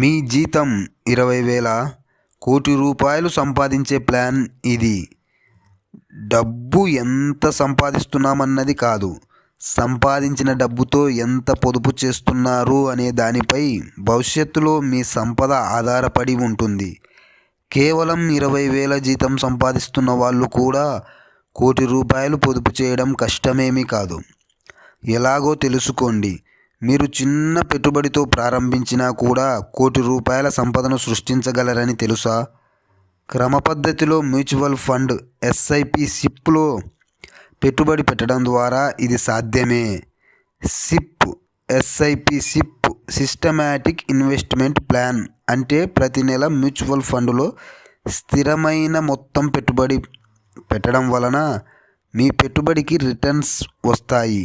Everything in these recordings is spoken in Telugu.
మీ జీతం 20,000 కోటి రూపాయలు సంపాదించే ప్లాన్ ఇది. డబ్బు ఎంత సంపాదిస్తున్నామన్నది కాదు, సంపాదించిన డబ్బుతో ఎంత పొదుపు చేస్తున్నారు అనే దానిపై భవిష్యత్తులో మీ సంపద ఆధారపడి ఉంటుంది. కేవలం 20,000 జీతం సంపాదిస్తున్న వాళ్ళు కూడా కోటి రూపాయలు పొదుపు చేయడం కష్టమేమీ కాదు. ఎలాగో తెలుసుకోండి. మీరు చిన్న పెట్టుబడితో ప్రారంభించినా కూడా కోటి రూపాయల సంపదను సృష్టించగలరని తెలుసా? క్రమపద్ధతిలో మ్యూచువల్ ఫండ్, ఎస్ఐపి, సిప్లో పెట్టుబడి పెట్టడం ద్వారా ఇది సాధ్యమే. SIP, SIP, SIP systematic investment plan అంటే ప్రతి నెల మ్యూచువల్ ఫండ్లో స్థిరమైన మొత్తం పెట్టుబడి పెట్టడం వలన మీ పెట్టుబడికి రిటర్న్స్ వస్తాయి.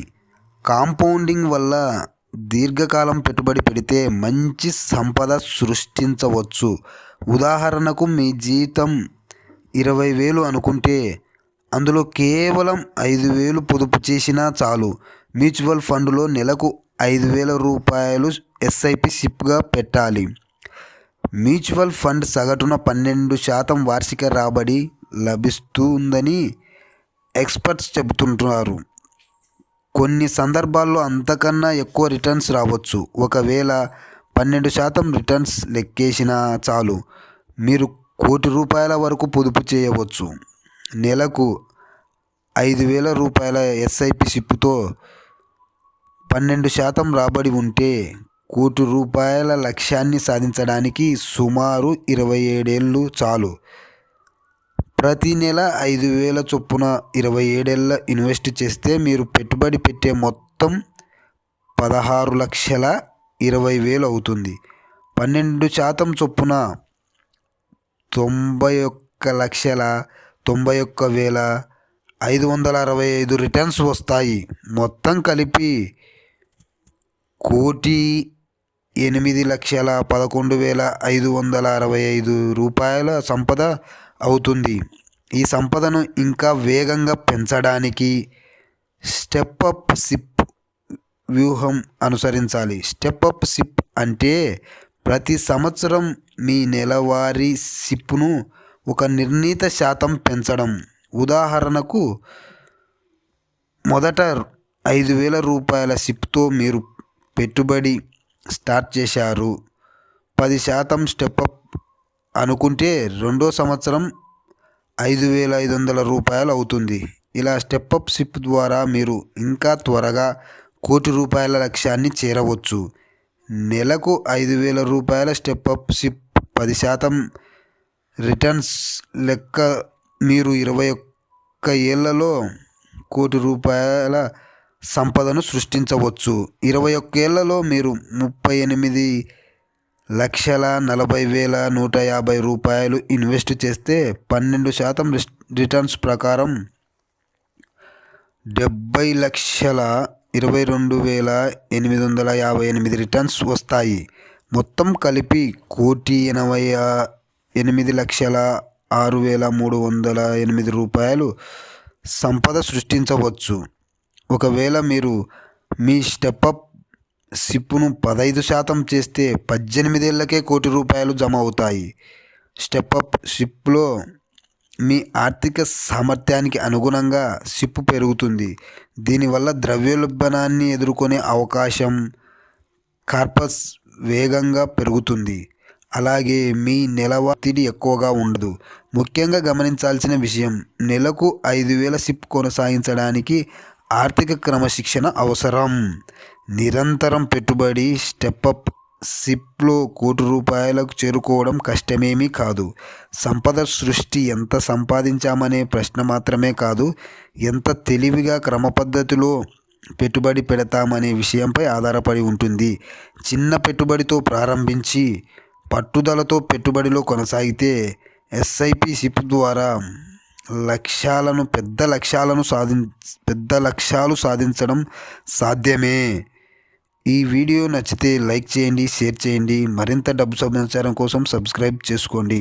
కాంపౌండింగ్ వల్ల దీర్ఘకాలం పెట్టుబడి పెడితే మంచి సంపద సృష్టించవచ్చు. ఉదాహరణకు మీ జీతం 20,000 అనుకుంటే అందులో కేవలం 5,000 పొదుపు చేసినా చాలు. మ్యూచువల్ ఫండ్లో నెలకు 5,000 రూపాయలు ఎస్ఐపి సిప్గా పెట్టాలి. మ్యూచువల్ ఫండ్ సగటున 12% వార్షిక రాబడి లభిస్తుందని ఎక్స్పర్ట్స్ చెబుతుంటారు. కొన్ని సందర్భాల్లో అంతకన్నా ఎక్కువ రిటర్న్స్ రావచ్చు. ఒకవేళ 12% రిటర్న్స్ లెక్కేసినా చాలు, మీరు కోటి రూపాయల వరకు పొదుపు చేయవచ్చు. నెలకు 5,000 రూపాయల ఎస్ఐపి సిప్తో 12% రాబడి ఉంటే కోటి రూపాయల లక్ష్యాన్ని సాధించడానికి సుమారు 27 ఏళ్ళు చాలు. ప్రతి నెల 5,000 చొప్పున 27 ఏళ్ళ ఇన్వెస్ట్ చేస్తే మీరు పెట్టుబడి పెట్టే మొత్తం 16,20,000 అవుతుంది. 12% చొప్పున 91,91,565 రిటర్న్స్ వస్తాయి. మొత్తం కలిపి 1,08,11,565 రూపాయల సంపద అవుతుంది. ఈ సంపదను ఇంకా వేగంగా పెంచడానికి స్టెప్ అప్ సిప్ వ్యూహం అనుసరించాలి. స్టెప్ అప్ సిప్ అంటే ప్రతి సంవత్సరం మీ నెలవారీ సిప్ను ఒక నిర్ణీత శాతం పెంచడం. ఉదాహరణకు, మొదట 5,000 రూపాయల సిప్తో మీరు పెట్టుబడి స్టార్ట్ చేశారు. 10% స్టెప్ అప్ అనుకుంటే రెండో సంవత్సరం 5,500 రూపాయలు అవుతుంది. ఇలా స్టెప్ అప్ సిప్ ద్వారా మీరు ఇంకా త్వరగా కోటి రూపాయల లక్ష్యాన్ని చేరవచ్చు. నెలకు 5,000 రూపాయల స్టెప్ అప్ సిప్, 10% రిటర్న్స్ లెక్క మీరు 21 ఏళ్లలో కోటి రూపాయల సంపదను సృష్టించవచ్చు. 21 ఏళ్లలో మీరు 38,40,150 రూపాయలు ఇన్వెస్ట్ చేస్తే 12% రిటర్న్స్ ప్రకారం 70,22,858 రిటర్న్స్ వస్తాయి. మొత్తం కలిపి 1,88,06,308 రూపాయలు సంపద సృష్టించవచ్చు. ఒకవేళ మీరు మీ స్టెప్అప్ సిప్ను 15% చేస్తే 18 ఏళ్లకే కోటి రూపాయలు జమ అవుతాయి. స్టెప్అప్ సిప్లో మీ ఆర్థిక సామర్థ్యానికి అనుగుణంగా సిప్ పెరుగుతుంది. దీనివల్ల ద్రవ్యోల్బణాన్ని ఎదుర్కొనే అవకాశం, కార్పస్ వేగంగా పెరుగుతుంది. అలాగే మీ నెలవారీ ఎక్కువగా ఉండదు. ముఖ్యంగా గమనించాల్సిన విషయం, నెలకు 5,000 సిప్ కొనసాగించడానికి ఆర్థిక క్రమశిక్షణ అవసరం. నిరంతరం పెట్టుబడి స్టెప్అప్ సిప్లో కోటి రూపాయలకు చేరుకోవడం కష్టమేమీ కాదు. సంపద సృష్టి ఎంత సంపాదించామనే ప్రశ్న మాత్రమే కాదు, ఎంత తెలివిగా క్రమపద్ధతిలో పెట్టుబడి పెడతామనే విషయంపై ఆధారపడి ఉంటుంది. చిన్న పెట్టుబడితో ప్రారంభించి పట్టుదలతో పెట్టుబడిలో కొనసాగితే ఎస్ఐపి సిప్ ద్వారా పెద్ద లక్ష్యాలు సాధించడం సాధ్యమే. ఈ వీడియో నచ్చితే లైక్ చేయండి, షేర్ చేయండి. మరింత డబ్బు సమాచారం కోసం సబ్స్క్రైబ్ చేసుకోండి.